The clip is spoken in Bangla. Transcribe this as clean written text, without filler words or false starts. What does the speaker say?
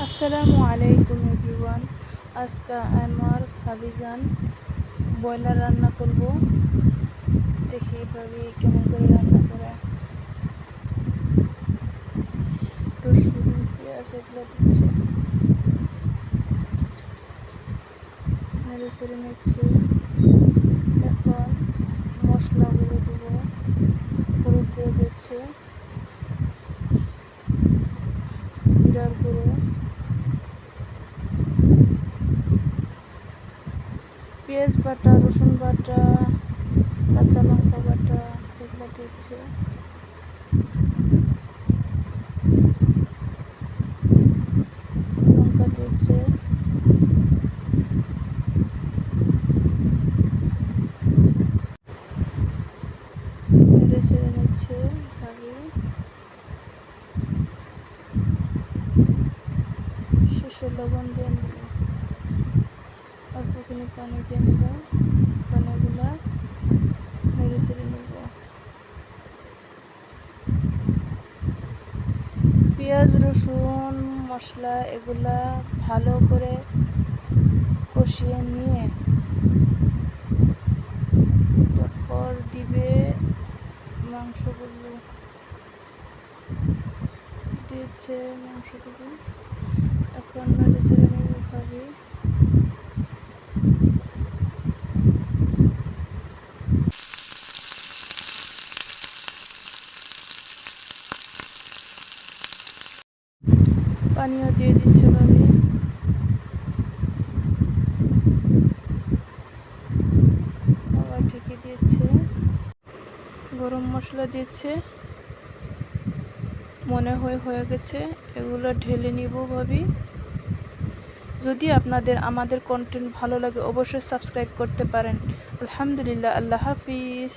আসসালামু আলাইকুম এভরিওয়ান। আজকে আমার ভাবিজান ব্রয়লার রান্না করব। দেখি ভাবি কেমন করে রান্না করে। রসুন পেঁয়াজ এগুলো দিচ্ছে, নেড়ে চেড়ে নিচ্ছে। এখন মশলাগুলো দিব। হলুদ গুঁড়ো দিচ্ছে, জিরার গুঁড়ো, পেঁয়াজ বাটা, রসুন বাটা, কাঁচা লঙ্কা বাটা এগুলো দিচ্ছে। লঙ্কা দিচ্ছে, নেড়ে চেড়ে নিচ্ছে ভাবি। শেষে লবণ দিয়ে নেব, অল্পখানি পানি দিয়ে নেব। পানিগুলা নেড়ে চেড়ে নেব। পেঁয়াজ রসুন মশলা এগুলা ভালো করে কষিয়ে নিয়ে তারপর দিবে মাংসগুলো। দিয়েছে মাংসগুলো, এখন নেড়ে চেড়ে নেব ভাবি। পানিও দিয়ে দিচ্ছে ভাবি। আবার ঢেকে দিচ্ছে, গরম মশলা দিচ্ছে। মনে হয়ে গেছে, এগুলো ঢেলে নিব ভাবি। যদি আপনাদের আমাদের কন্টেন্ট ভালো লাগে অবশ্যই সাবস্ক্রাইব করতে পারেন। আলহামদুলিল্লাহ, আল্লাহ হাফিজ।